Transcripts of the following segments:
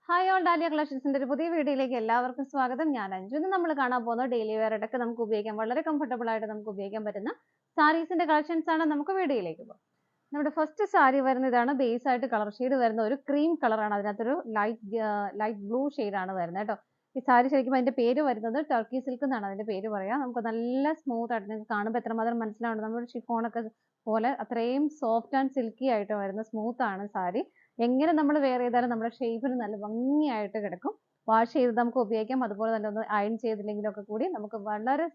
Hi all dahlia കളക്ഷൻസിന്റെ ഒരു പുതിയ വീഡിയോയിലേക്ക് എല്ലാവർക്കും സ്വാഗതം. ഞാൻ അഞ്ജു. ഇന്ന് നമ്മൾ കാണാൻ പോകുന്ന ഡെയിലി വെയർ ആയിട്ടൊക്കെ നമുക്ക് ഉപയോഗിക്കാൻ വളരെ കംഫർട്ടബിൾ ആയിട്ട് നമുക്ക് ഉപയോഗിക്കാൻ പറ്റുന്ന സാരീസിന്റെ കളക്ഷൻസ് ആണ്. നമുക്ക് വീഡിയോയിലേക്ക് പോകാം. നമ്മുടെ ഫസ്റ്റ് സാരി വരുന്ന ഇതാണ്. ബേസ് ആയിട്ട് കളർ ഷെയ്ഡ് വരുന്ന ഒരു ക്രീം കളറാണ്. അതിനകത്തൊരു ലൈറ്റ് ബ്ലൂ ഷെയ്ഡാണ് വരുന്നത് കേട്ടോ. ഈ സാരി ശരിക്കും അതിന്റെ പേര് വരുന്നത് ടർക്കി സിൽക്ക് എന്നാണ് അതിന്റെ പേര് പറയാ. നമുക്ക് നല്ല സ്മൂത്ത് ആയിട്ട് നിങ്ങൾക്ക് കാണുമ്പോൾ എത്രമാത്രം മനസ്സിലാവുന്നുണ്ട്. നമ്മുടെ ഷിഫോണൊക്കെ പോലെ അത്രയും സോഫ്റ്റ് ആൻഡ് സിൽക്കി ആയിട്ട് വരുന്ന സ്മൂത്ത് ആണ് സാരി. എങ്ങനെ നമ്മൾ വെയർ ചെയ്താലും നമ്മുടെ ഷേപ്പിന് നല്ല ഭംഗിയായിട്ട് കിടക്കും. വാഷ് ചെയ്ത് നമുക്ക് ഉപയോഗിക്കാം. അതുപോലെ തന്നെ ഒന്ന് അയൺ ചെയ്തില്ലെങ്കിലൊക്കെ കൂടി നമുക്ക് വളരെ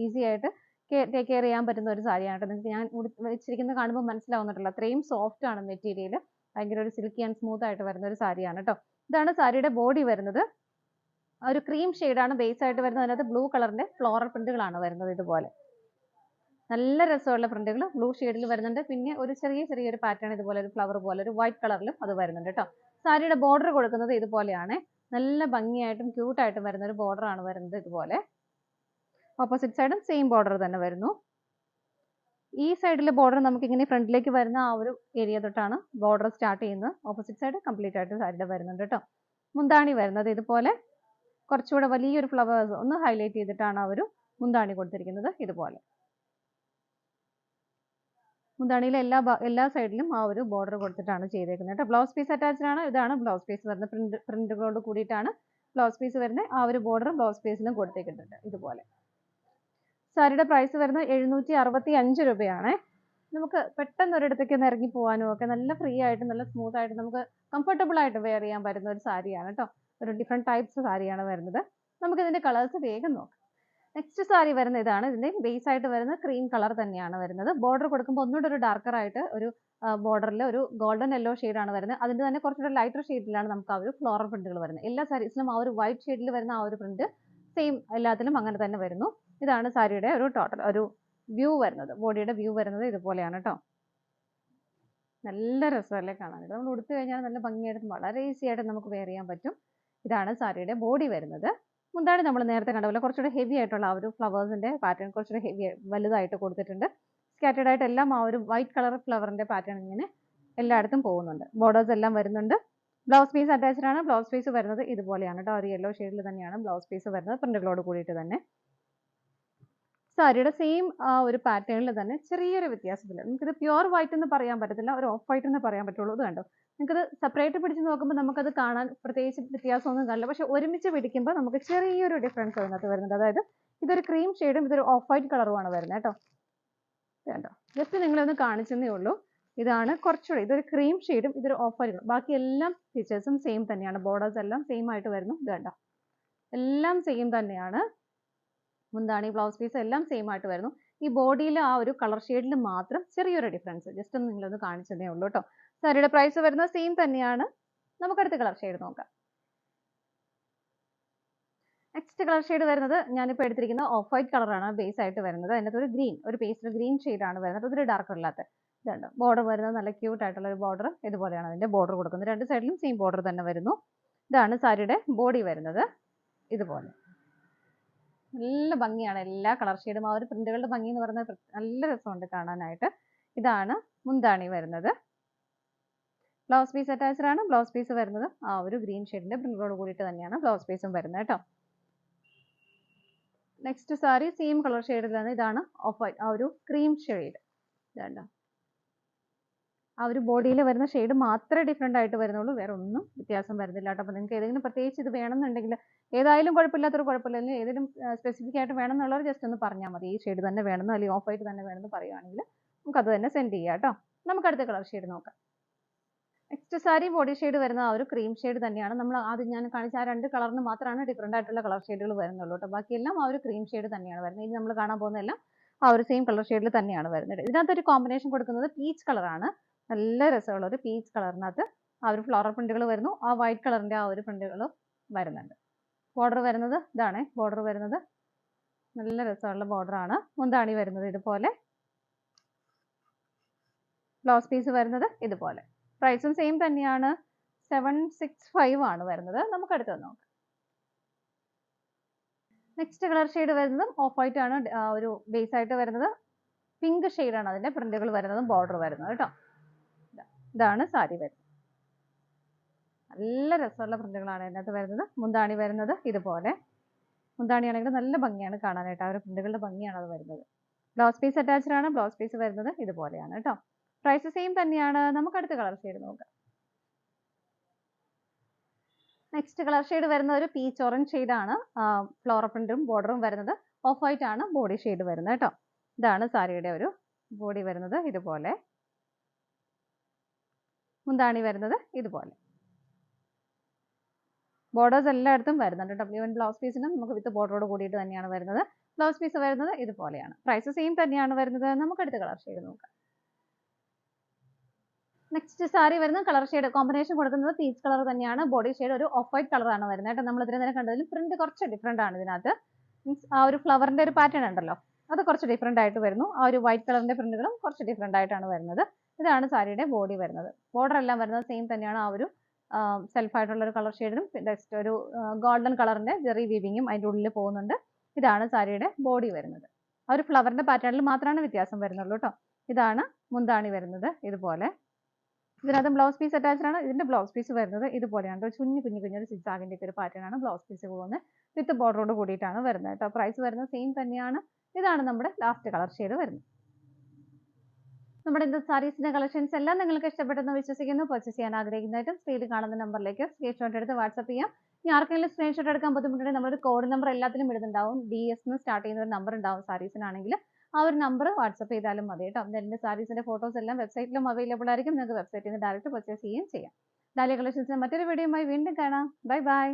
ഈസി ആയിട്ട് ടേക്ക് കെയർ ചെയ്യാൻ പറ്റുന്ന ഒരു സാരിയാണ് കേട്ടോ. നിങ്ങൾക്ക് ഞാൻ വെച്ചിരിക്കുന്നത് കാണുമ്പോൾ മനസ്സിലാവുന്നുണ്ടല്ലോ. അത്രയും സോഫ്റ്റ് ആണ് മെറ്റീരിയൽ. ഭയങ്കര ഒരു സിൽക്കി ആൻഡ് സ്മൂത്ത് ആയിട്ട് വരുന്ന ഒരു സാരിയാണ് കേട്ടോ. ഇതാണ് സാരിയുടെ ബോഡി വരുന്നത്. ഒരു ക്രീം ഷെയ്ഡാണ് ബേസ് ആയിട്ട് വരുന്നത്. അതിനകത്ത് ബ്ലൂ കളറിന്റെ ഫ്ലോറൽ പ്രിന്റുകളാണ് വരുന്നത്. ഇതുപോലെ നല്ല രസമുള്ള പ്രിന്റുകൾ ബ്ലൂ ഷെയ്ഡിൽ വരുന്നുണ്ട്. പിന്നെ ഒരു ചെറിയൊരു പാറ്റേൺ ഇതുപോലെ ഒരു ഫ്ലവർ പോലെ ഒരു വൈറ്റ് കളറിലും അത് വരുന്നുണ്ട് കേട്ടോ. സാരിയുടെ ബോർഡർ കൊടുക്കുന്നത് ഇതുപോലെയാണ്. നല്ല ഭംഗിയായിട്ടും ക്യൂട്ടായിട്ടും വരുന്ന ഒരു ബോർഡർ ആണ് വരുന്നത്. ഇതുപോലെ ഓപ്പോസിറ്റ് സൈഡും സെയിം ബോർഡർ തന്നെ വരുന്നു. ഈ സൈഡിലെ ബോർഡർ നമുക്ക് ഇങ്ങനെ ഫ്രണ്ടിലേക്ക് വരുന്ന ആ ഒരു ഏരിയ തൊട്ടാണ് ബോർഡർ സ്റ്റാർട്ട് ചെയ്യുന്നത്. ഓപ്പോസിറ്റ് സൈഡ് കംപ്ലീറ്റ് ആയിട്ട് സാരിയുടെ വരുന്നുണ്ട് കേട്ടോ. മുന്താണി വരുന്നത് ഇതുപോലെ കുറച്ചുകൂടെ വലിയൊരു ഫ്ലവേഴ്സ് ഒന്ന് ഹൈലൈറ്റ് ചെയ്തിട്ടാണ് ആ ഒരു മുന്താണി കൊടുത്തിരിക്കുന്നത്. ഇതുപോലെ മുന്താണിയിലെ എല്ലാ സൈഡിലും ആ ഒരു ബോർഡർ കൊടുത്തിട്ടാണ് ചെയ്തേക്കുന്നത് കേട്ടോ. ബ്ലൗസ് പീസ് അറ്റാച്ച്ഡ് ആണ്. ഇതാണ് ബ്ലൗസ് പീസ് വരുന്നത്. പ്രിന്റുകളോട് കൂടിയിട്ടാണ് ബ്ലൗസ് പീസ് വരുന്നത്. ആ ഒരു ബോർഡർ ബ്ലൗസ് പീസിലും കൊടുത്തേക്കുന്നുണ്ട്. ഇതുപോലെ സാരിയുടെ പ്രൈസ് വരുന്നത് 765 രൂപയാണ്. നമുക്ക് പെട്ടെന്ന് ഒരിടത്തേക്ക് ഒന്ന് ഇറങ്ങി പോകാനും ഒക്കെ നല്ല ഫ്രീ ആയിട്ട് നല്ല സ്മൂത്ത് ആയിട്ട് നമുക്ക് കംഫർട്ടബിൾ ആയിട്ട് വെയർ ചെയ്യാൻ പറ്റുന്ന ഒരു സാരിയാണ് കേട്ടോ. ഒരു ഡിഫറെന്റ് ടൈപ്സ് സാരിയാണ് വരുന്നത്. നമുക്ക് ഇതിന്റെ കളേഴ്സ് വേഗം നോക്കാം. നെക്സ്റ്റ് സാരി വരുന്ന ഇതാണ്. ഇതിന്റെ ബേസ് ആയിട്ട് വരുന്ന ക്രീം കളർ തന്നെയാണ് വരുന്നത്. ബോർഡർ കൊടുക്കുമ്പോൾ ഒന്നുകൂടെ ഒരു ഡാർക്കർ ആയിട്ട് ഒരു ബോർഡറിൽ ഒരു ഗോൾഡൻ യെല്ലോ ആണ് വരുന്നത്. അതിന്റെ തന്നെ കുറച്ചുകൂടെ ലൈറ്റർ ഷെയ്ഡിലാണ് നമുക്ക് ആ ഒരു ഫ്ലോറൽ പ്രിന്റുകൾ വരുന്നത്. എല്ലാ സാരീസിലും ആ ഒരു വൈറ്റ് ഷെയ്ഡിൽ വരുന്ന ആ ഒരു പ്രിന്റ് സെയിം എല്ലാത്തിലും അങ്ങനെ തന്നെ വരുന്നു. ഇതാണ് സാരിയുടെ ഒരു ടോട്ടൽ ഒരു വ്യൂ വരുന്നത്. ബോഡിയുടെ വ്യൂ വരുന്നത് ഇതുപോലെയാണ് കേട്ടോ. നല്ല രസമല്ലേ കാണാനായിട്ട്. നമ്മൾ ഉടുത്തു കഴിഞ്ഞാൽ നല്ല ഭംഗിയായിട്ട് വളരെ ഈസി ആയിട്ട് നമുക്ക് വെയർ ചെയ്യാൻ പറ്റും. ഇതാണ് സാരിയുടെ ബോഡി വരുന്നത്. മുന്താണി നമ്മൾ നേരത്തെ കണ്ട പോലെ കുറച്ചുകൂടെ ഹെവി ആയിട്ടുള്ള ആ ഒരു ഫ്ലവേഴ്സിന്റെ പാറ്റേൺ കുറച്ചുകൂടെ ഹെവി വലുതായിട്ട് കൊടുത്തിട്ടുണ്ട്. സ്കാറ്റേഡ് ആയിട്ട് എല്ലാം ആ ഒരു വൈറ്റ് കളർ ഫ്ലവറിന്റെ പാറ്റേൺ ഇങ്ങനെ എല്ലായിടത്തും പോകുന്നുണ്ട്. ബോർഡേഴ്സ് എല്ലാം വരുന്നുണ്ട്. ബ്ലൗസ് പീസ് അറ്റാച്ച്ഡ് ആണ്. ബ്ലൗസ് പീസ് വരുന്നത് ഇതുപോലെയാണ് കേട്ടോ. ഒരു യെല്ലോ ഷെയ്ഡിൽ തന്നെയാണ് ബ്ലൗസ് പീസ് വരുന്നത്. പ്രിന്റുകളോട് കൂടിയിട്ട് തന്നെ സാരിയുടെ സെയിം ആ ഒരു പാറ്റേണിൽ തന്നെ ചെറിയൊരു വ്യത്യാസത്തില്ല. നമുക്കിത് പ്യുവർ വൈറ്റ് എന്ന് പറയാൻ പറ്റത്തില്ല, ഒരു ഓഫ് വൈറ്റ് എന്ന് പറയാൻ പറ്റുള്ളൂ. ഇത് കണ്ടോ, നിങ്ങൾക്കത് സെപ്പറേറ്റ് പിടിച്ച് നോക്കുമ്പോൾ നമുക്കത് കാണാൻ പ്രത്യേകിച്ച് വ്യത്യാസമൊന്നും കാണില്ല. പക്ഷെ ഒരുമിച്ച് പിടിക്കുമ്പോൾ നമുക്ക് ചെറിയൊരു ഡിഫറൻസ് അതിനകത്ത് വരുന്നുണ്ട്. അതായത് ഇതൊരു ക്രീം ഷെയ്ഡും ഇതൊരു ഓഫ് വൈറ്റ് കളറുമാണ് വരുന്നത് കേട്ടോ. കണ്ടോ, ജസ്റ്റ് നിങ്ങളൊന്ന് കാണിച്ചെന്നേ ഉള്ളൂ. ഇതാണ് കുറച്ചുകൂടി, ഇതൊരു ക്രീം ഷെയ്ഡും ഇതൊരു ഓഫ് വൈറ്റ്. ബാക്കി എല്ലാം ഫീച്ചേഴ്സും സെയിം തന്നെയാണ്. ബോർഡേഴ്സ് എല്ലാം സെയിം ആയിട്ട് വരുന്നു. ഇത് കണ്ടോ, എല്ലാം സെയിം തന്നെയാണ്. മുന്താണി ബ്ലൗസ് പീസ് എല്ലാം സെയിം ആയിട്ട് വരുന്നു. ഈ ബോഡിയിൽ ആ ഒരു കളർ ഷെയ്ഡിൽ മാത്രം ചെറിയൊരു ഡിഫറൻസ് ജസ്റ്റ് ഒന്ന് നിങ്ങളൊന്ന് കാണിച്ചതേ ഉള്ളൂ കേട്ടോ. സാരിയുടെ പ്രൈസ് വരുന്നത് സെയിം തന്നെയാണ്. നമുക്ക് അടുത്ത കളർ ഷെയ്ഡ് നോക്കാം. നെക്സ്റ്റ് കളർ ഷെയ്ഡ് വരുന്നത് ഞാനിപ്പോൾ എടുത്തിരിക്കുന്ന ഓഫ് വൈറ്റ് കളറാണ് ബേസ് ആയിട്ട് വരുന്നത്. അതിനകത്ത് ഒരു ഗ്രീൻ, ഒരു പേസ്റ്റൽ ഗ്രീൻ ഷെയ്ഡാണ് വരുന്നത്. അതൊരു ഡാർക്ക് അല്ലാത്ത ഇതുണ്ട്. ബോർഡർ വരുന്നത് നല്ല ക്യൂട്ട് ആയിട്ടുള്ള ഒരു ബോർഡർ. ഇതുപോലെയാണ് അതിന്റെ ബോർഡർ കൊടുക്കുന്നത്. രണ്ട് സൈഡിലും സെയിം ബോർഡർ തന്നെ വരുന്നു. ഇതാണ് സാരിയുടെ ബോഡി വരുന്നത്. ഇതുപോലെ നല്ല ഭംഗിയാണ്. എല്ലാ കളർ ഷെയ്ഡും ആ ഒരു പ്രിന്റുകളുടെ ഭംഗി എന്ന് പറയുന്നത് നല്ല രസമുണ്ട് കാണാനായിട്ട്. ഇതാണ് മുന്താണി വരുന്നത്. ബ്ലൗസ് പീസ് അറ്റാച്ച്ഡ് ആണ്. ബ്ലൗസ് പീസ് വരുന്നത് ആ ഒരു ഗ്രീൻ ഷെയ്ഡിന്റെ പ്രിന്റുകളോട് കൂടിയിട്ട് തന്നെയാണ് ബ്ലൗസ് പീസും വരുന്നത് കേട്ടോ. നെക്സ്റ്റ് സാരി സെയിം കളർ ഷെയ്ഡിലാണ്. ഇതാണ് ഓഫ് വൈറ്റ്, ആ ഒരു ക്രീം ഷെയ്ഡ്. ഇതാണ്ടോ, ആ ഒരു ബോഡിയിൽ വരുന്ന ഷെയ്ഡ് മാത്രമേ ഡിഫറെന്റ് ആയിട്ട് വരുന്നുള്ളൂ. വേറെ ഒന്നും വ്യത്യാസം വരുന്നില്ല കേട്ടോ. അപ്പോൾ നിങ്ങൾക്ക് ഏതെങ്കിലും പ്രത്യേകിച്ച് ഇത് വേണമെന്നുണ്ടെങ്കിൽ ഏതായാലും കുഴപ്പമില്ലാത്തൊരു കുഴപ്പമില്ല, അല്ലെങ്കിൽ ഏതെങ്കിലും സ്പെസിഫിക് ആയിട്ട് വേണമെന്നുള്ളവർ ജസ്റ്റ് ഒന്ന് പറഞ്ഞാൽ മതി. ഈ ഷെയ്ഡ് തന്നെ വേണമെന്നോ അല്ലെങ്കിൽ ഓഫ് വൈറ്റ് തന്നെ വേണമെന്ന് പറയുവാണെങ്കിൽ നമുക്ക് അത് തന്നെ സെൻഡ് ചെയ്യാം കേട്ടോ. നമുക്ക് അടുത്ത കളർ ഷെയ്ഡ് നോക്കാം. നെക്സ്റ്റ് സാരി ബോഡി ഷെയ്ഡ് വരുന്ന ആ ഒരു ക്രീം ഷെയ്ഡ് തന്നെയാണ്. നമ്മൾ ആദ്യം ഞാൻ കാണിച്ച ആ രണ്ട് കളറിന് മാത്രമാണ് ഡിഫറെന്റ് ആയിട്ടുള്ള കളർ ഷെയ്ഡുകൾ വരുന്നുള്ളൂ കേട്ടോ. ബാക്കിയെല്ലാം ആ ഒരു ക്രീം ഷെയ്ഡ് തന്നെയാണ് വരുന്നത്. ഇനി നമ്മൾ കാണാൻ പോകുന്നതെല്ലാം ആ ഒരു സെയിം കളർ ഷെയ്ഡിൽ തന്നെയാണ് വരുന്നത്. ഇതിനകത്തൊരു കോമ്പിനേഷൻ കൊടുക്കുന്നത് പീച്ച് കളറാണ്. നല്ല രസമുള്ള ഒരു പീച്ച് കളറിനകത്ത് ആ ഒരു ഫ്ലോറൽ പ്രിന്റുകൾ വരുന്നു. ആ വൈറ്റ് കളറിന്റെ ആ ഒരു പ്രിന്റുകൾ വരുന്നുണ്ട്. ബോർഡർ വരുന്നത് ഇതാണ്. ബോർഡർ വരുന്നത് നല്ല രസമുള്ള ബോർഡർ ആണ്. മുന്താണി വരുന്നത് ഇതുപോലെ. ബ്ലൗസ് പീസ് വരുന്നത് ഇതുപോലെ. പ്രൈസും സെയിം തന്നെയാണ്. 765 ആണ് വരുന്നത്. നമുക്ക് അടുത്തത് നോക്കാം. നെക്സ്റ്റ് കളർ ഷെയ്ഡ് വരുന്നത് ഓഫ് വൈറ്റ് ആണ്. ഒരു ബേസ് ആയിട്ട് വരുന്നത് പിങ്ക് ഷെയ്ഡാണ് അതിന്റെ പ്രിന്റുകൾ വരുന്നതും ബോർഡർ വരുന്നത് കേട്ടോ. ഇതാണ് സാരി വരുന്നത്. നല്ല രസമുള്ള പ്രിന്റുകളാണ് ഇതിനകത്ത് വരുന്നത്. മുന്താണി വരുന്നത് ഇതുപോലെ. മുന്താണിയാണെങ്കിൽ നല്ല ഭംഗിയാണ് കാണാനായിട്ട്. ആ ഒരു പ്രിന്റുകളുടെ ഭംഗിയാണ് അത് വരുന്നത്. ബ്ലൗസ് പീസ് അറ്റാച്ച്ഡ് ആണ്. ബ്ലൗസ് പീസ് വരുന്നത് ഇതുപോലെയാണ് കേട്ടോ. പ്രൈസ് സെയിം തന്നെയാണ്. നമുക്ക് അടുത്ത കളർ ഷെയ്ഡ് നോക്കാം. നെക്സ്റ്റ് കളർ ഷെയ്ഡ് വരുന്ന ഒരു പീച്ച് ഓറഞ്ച് ഷെയ്ഡാണ്. ഫ്ലോറൽ പ്രിന്റും ബോർഡറും വരുന്നത്. ഓഫ് വൈറ്റ് ആണ് ബോഡി ഷെയ്ഡ് വരുന്നത് കേട്ടോ. ഇതാണ് സാരിയുടെ ഒരു ബോഡി വരുന്നത് ഇതുപോലെ. മുന്താണി വരുന്നത് ഇതുപോലെ. ബോർഡേഴ്സ് എല്ലായിടത്തും വരുന്നുണ്ട് കേട്ടോ. ഈവൻ ബ്ലൗസ് പീസിനും നമുക്ക് വിത്ത് ബോർഡറോട് കൂടിയിട്ട് തന്നെയാണ് വരുന്നത്. ബ്ലൗസ് പീസ് വരുന്നത് ഇതുപോലെയാണ്. പ്രൈസ് സെയിം തന്നെയാണ് വരുന്നത്. നമുക്ക് അടുത്ത കളർ ഷെയ്ഡ് നോക്കാം. നെക്സ്റ്റ് സാരി വരുന്ന കളർ ഷെയ്ഡ് കോമ്പിനേഷൻ കൊടുക്കുന്നത് പീച്ച് കളർ തന്നെയാണ്. ബോഡി ഷെയ്ഡ് ഒരു ഓഫ് വൈറ്റ് കളറാണ് വരുന്നത് കേട്ടോ. നമ്മൾ ഇത്രയും നേരം കണ്ടതിലും പ്രിന്റ് കുറച്ച് ഡിഫറെന്റ് ആണ് ഇതിനകത്ത്. മീൻസ് ആ ഒരു ഫ്ലവറിന്റെ ഒരു പാറ്റേൺ ഉണ്ടല്ലോ, അത് കുറച്ച് ഡിഫറെന്റ് ആയിട്ട് വരുന്നു. ആ ഒരു വൈറ്റ് കളറിന്റെ പ്രിന്റുകളും കുറച്ച് ഡിഫറെന്റ് ആയിട്ടാണ് വരുന്നത്. ഇതാണ് സാരിയുടെ ബോഡി വരുന്നത്. ബോർഡർ എല്ലാം വരുന്നത് സെയിം തന്നെയാണ്. ആ ഒരു സെൽഫ് ആയിട്ടുള്ള ഒരു കളർ ഷെയ്ഡിനും ജസ്റ്റ് ഒരു ഗോൾഡൻ കളറിന്റെ ജെറി വീവിങ്ങും അതിൻ്റെ ഉള്ളിൽ പോകുന്നുണ്ട്. ഇതാണ് സാരിയുടെ ബോഡി വരുന്നത്. ആ ഒരു ഫ്ലവറിന്റെ പാറ്റേണിൽ മാത്രമാണ് വ്യത്യാസം വരുന്നുള്ളൂ കേട്ടോ. ഇതാണ് മുന്താണി വരുന്നത് ഇതുപോലെ. ഇതിനകത്ത് ബ്ലൗസ് പീസ് അറ്റാച്ച്ഡ് ആണ്. ഇതിന്റെ ബ്ലൗസ് പീസ് വരുന്നത് ഇതുപോലെയാണ്. കുഞ്ഞൊരു സിക്സാഗിന്റെ ഒക്കെ ഒരു പാറ്റേൺ ആണ് ബ്ലൗസ് പീസ് പോകുന്നത്. വിത്ത് ബോർഡറോട് കൂടിയിട്ടാണ് വരുന്നത് കേട്ടോ. പ്രൈസ് വരുന്നത് സെയിം തന്നെയാണ്. ഇതാണ് നമ്മുടെ ലാസ്റ്റ് കളർ ഷെയ്ഡ് വരുന്നത്. നമ്മുടെ ഇന്നത്തെ സാരീസിന്റെ കളക്ഷൻസ് എല്ലാം നിങ്ങൾക്ക് ഇഷ്ടപ്പെട്ടെന്ന് വിശ്വസിക്കുന്നു. പർച്ചേസ് ചെയ്യാൻ ആഗ്രഹിക്കുന്നതായിട്ടും സ്ക്രീനിൽ കാണുന്ന നമ്പറിലേക്ക് സ്ക്രീൻഷോട്ട് എടുത്ത് വാട്സ്ആപ്പ് ചെയ്യാം. ഇനി ആർക്കെങ്കിലും സ്ക്രീൻഷോട്ട് എടുക്കാൻ ബുദ്ധിമുട്ടുണ്ടെങ്കിൽ നമ്മളൊരു കോഡ് നമ്പർ എല്ലാത്തിലും ഇടുന്നുണ്ടാവും. DS എന്ന് സ്റ്റാർട്ട് ചെയ്യുന്ന ഒരു നമ്പർ ഉണ്ടാവും സാരീസിനാണെങ്കിൽ. ആ ഒരു നമ്പർ വാട്സ്ആപ്പ് ചെയ്താലും മതി കേട്ടോ. എൻ്റെ സാരീസിന്റെ ഫോട്ടോസ് എല്ലാം വെബ്സൈറ്റിലും അവൈലബിൾ ആയിരിക്കും. നിങ്ങൾക്ക് വെബ്സൈറ്റിൽ നിന്ന് ഡയറക്റ്റ് പർച്ചേസ് ചെയ്യുകയും ചെയ്യാം. ഡാലിയ കളക്ഷൻസിന്റെ മറ്റൊരു വീഡിയോയുമായി വീണ്ടും കാണാം. Bye bye.